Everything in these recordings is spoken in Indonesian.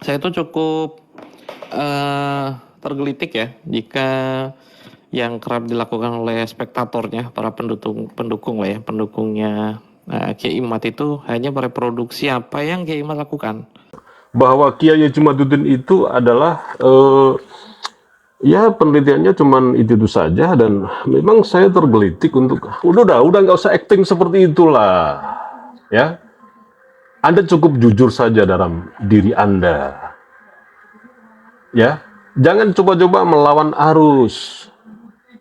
Saya itu cukup tergelitik ya jika yang kerap dilakukan oleh spektatornya, para pendukung lah ya, pendukungnya Kiai Imad itu hanya mereproduksi apa yang Kiai Imad lakukan. Bahwa Kiai Jumaduddin itu adalah ya penelitiannya cuman itu saja, dan memang saya tergelitik untuk udah nggak usah acting seperti itulah ya. Anda cukup jujur saja dalam diri Anda ya. Jangan coba-coba melawan arus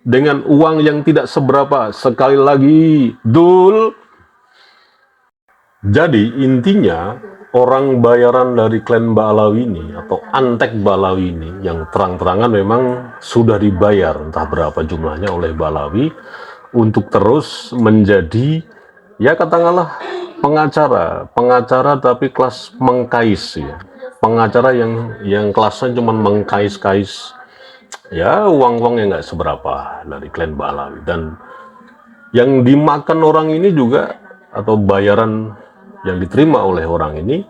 dengan uang yang tidak seberapa. Sekali lagi, Dul. Jadi intinya orang bayaran dari klan Ba'alawi ini atau Antek Ba'alawi ini yang terang-terangan memang sudah dibayar entah berapa jumlahnya oleh Ba'alawi untuk terus menjadi ya katakanlah pengacara tapi kelas mengkais ya. Pengacara yang kelasnya cuma mengkais-kais ya uang-uang yang nggak seberapa dari klan Ba'alawi, dan yang dimakan orang ini juga atau bayaran yang diterima oleh orang ini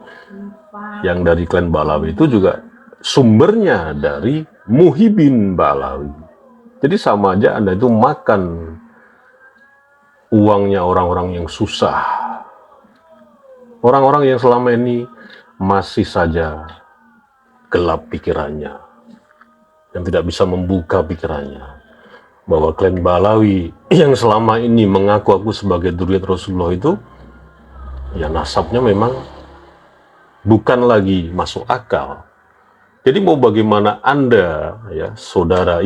yang dari klan Ba'alawi itu juga sumbernya dari Muhyiddin Ba'alawi. Jadi sama aja Anda itu makan uangnya orang-orang yang susah, orang-orang yang selama ini masih saja gelap pikirannya, yang tidak bisa membuka pikirannya bahwa klan Ba'alawi yang selama ini mengaku sebagai dzurriyyah Rasulullah itu ya nasabnya memang bukan lagi masuk akal. Jadi mau bagaimana Anda ya, saudara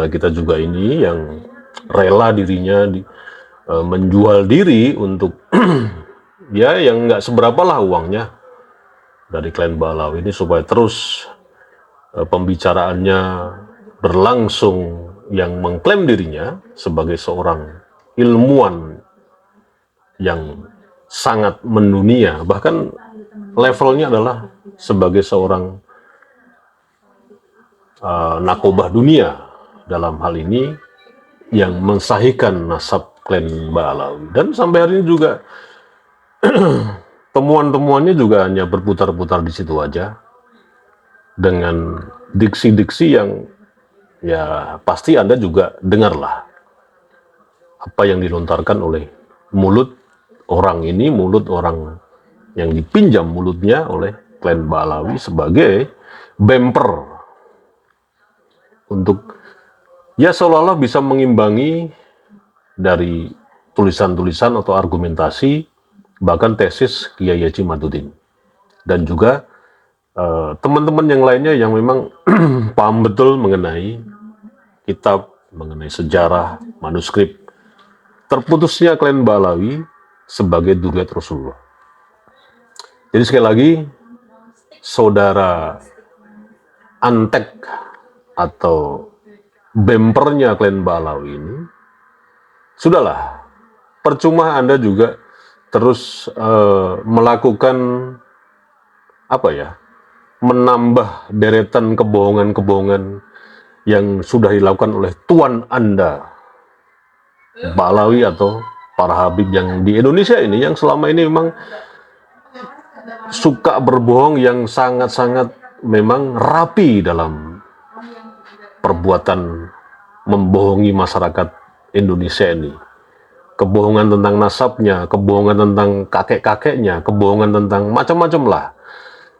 kita juga ini yang rela dirinya menjual diri untuk ya yang nggak seberapa lah uangnya dari klan Ba'alawi ini supaya terus pembicaraannya berlangsung, yang mengklaim dirinya sebagai seorang ilmuwan yang sangat mendunia, bahkan levelnya adalah sebagai seorang nakobah dunia dalam hal ini yang mensahihkan nasab klan Ba'alawi. Dan sampai hari ini juga temuan-temuannya juga hanya berputar-putar di situ aja dengan diksi-diksi yang ya pasti Anda juga dengarlah apa yang dilontarkan oleh mulut orang ini, mulut orang yang dipinjam mulutnya oleh klan Ba'alawi sebagai bemper untuk ya seolah-olah bisa mengimbangi dari tulisan-tulisan atau argumentasi bahkan tesis Kiai Haji Madudin, dan juga teman-teman yang lainnya yang memang paham betul mengenai kitab, mengenai sejarah, manuskrip terputusnya klan Ba'alawi sebagai dzurriyyah Rasulullah. Jadi sekali lagi, saudara Antek atau bempernya klan Ba'alawi ini, sudahlah, percuma Anda juga terus melakukan apa ya, menambah deretan kebohongan-kebohongan yang sudah dilakukan oleh tuan Anda Ba'alawi atau para habib yang di Indonesia ini, yang selama ini memang suka berbohong, yang sangat-sangat memang rapi dalam perbuatan membohongi masyarakat Indonesia ini. Kebohongan tentang nasabnya, kebohongan tentang kakek-kakeknya, kebohongan tentang macam-macam lah.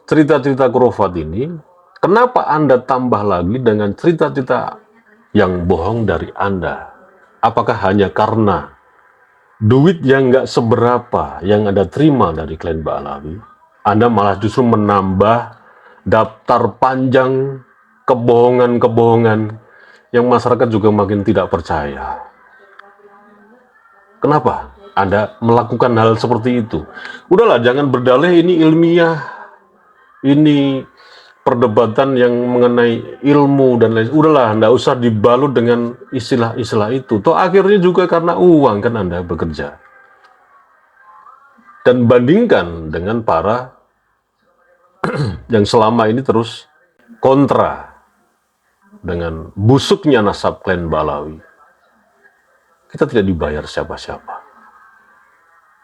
Cerita-cerita khurafat ini, kenapa Anda tambah lagi dengan cerita-cerita yang bohong dari Anda? Apakah hanya karena duit yang nggak seberapa yang Anda terima dari klan Ba'alawi, Anda malah justru menambah daftar panjang kebohongan-kebohongan yang masyarakat juga makin tidak percaya? Kenapa Anda melakukan hal seperti itu? Udahlah, jangan berdalih ini ilmiah, ini perdebatan yang mengenai ilmu dan lain. Udahlah, Anda usah dibalut dengan istilah-istilah itu. Toh akhirnya juga karena uang kan Anda bekerja. Dan bandingkan dengan para yang selama ini terus kontra dengan busuknya nasab klan Ba'alawi. Kita tidak dibayar siapa-siapa.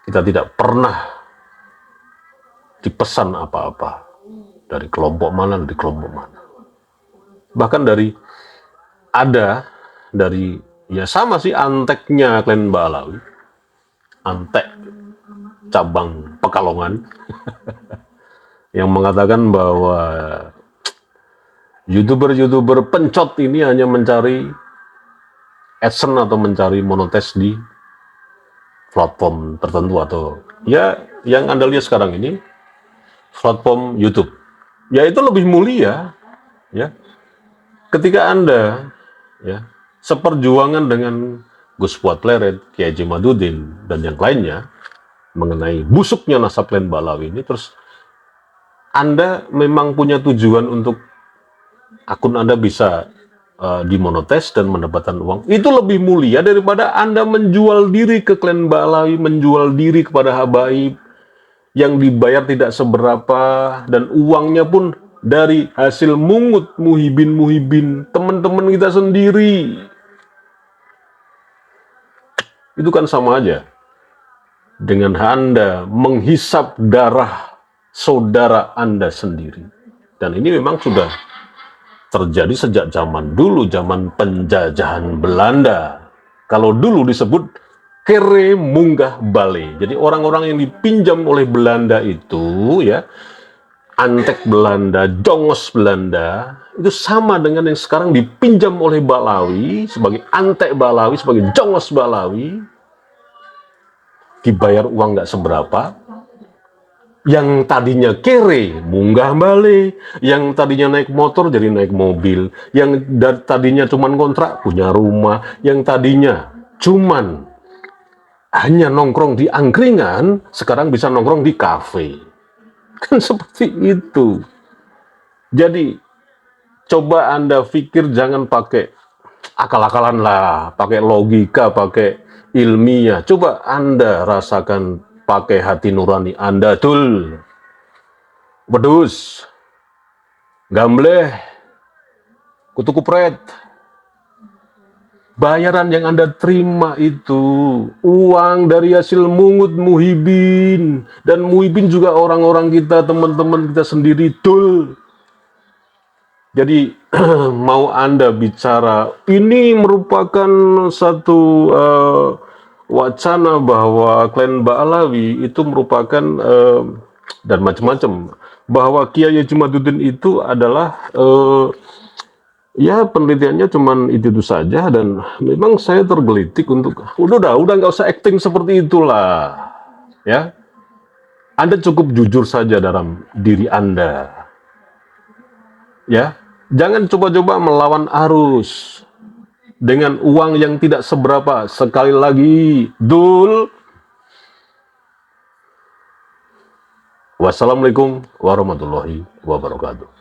Kita tidak pernah dipesan apa-apa. dari kelompok mana, dari kelompok mana. Bahkan dari ya sama sih anteknya klan Ba'alawi, antek cabang Pekalongan, yang mengatakan bahwa YouTuber-YouTuber pencot ini hanya mencari adsense atau mencari monetis di platform tertentu, atau ya yang Anda lihat sekarang ini platform YouTube. Ya itu lebih mulia ya. Ketika Anda ya seperjuangan dengan Gus Fuad Pleret, Kiai Haji Madudin dan yang lainnya mengenai busuknya nasab klan Ba'alawi ini, terus Anda memang punya tujuan untuk akun Anda bisa dimonetis dan mendapatkan uang, itu lebih mulia daripada Anda menjual diri ke klan Ba'alawi, menjual diri kepada habaib yang dibayar tidak seberapa, dan uangnya pun dari hasil mungut muhibin teman-teman kita sendiri. Itu kan sama aja dengan Anda menghisap darah saudara Anda sendiri. Dan ini memang sudah terjadi sejak zaman dulu, zaman penjajahan Belanda. Kalau dulu disebut kere munggah bale. Jadi orang-orang yang dipinjam oleh Belanda itu ya, antek Belanda, jongos Belanda, itu sama dengan yang sekarang dipinjam oleh Ba'alawi sebagai antek Ba'alawi, sebagai jongos Ba'alawi, dibayar uang nggak seberapa. Yang tadinya kere, munggah balik. Yang tadinya naik motor, jadi naik mobil. Yang tadinya cuman kontrak, punya rumah. Yang tadinya cuman hanya nongkrong di angkringan, sekarang bisa nongkrong di kafe. Kan seperti itu. Jadi, coba Anda pikir, jangan pakai akal-akalan lah, pakai logika, pakai ilmiah. Coba Anda rasakan pakai hati nurani Anda, tul. Wedus, gambleh, kutu kupret. Bayaran yang Anda terima itu uang dari hasil mungut muhibin. Dan muhibin juga orang-orang kita, teman-teman kita sendiri, tul. Jadi mau Anda bicara ini merupakan satu wacana bahwa klan Ba'alawi itu merupakan dan macam-macam, bahwa Kiai Haji Madudin itu adalah ya penelitiannya cuman itu saja, dan memang saya tergelitik untuk udah nggak usah acting seperti itulah ya. Anda cukup jujur saja dalam diri Anda ya. Jangan coba-coba melawan arus dengan uang yang tidak seberapa. Sekali lagi, dul. Wassalamualaikum warahmatullahi wabarakatuh.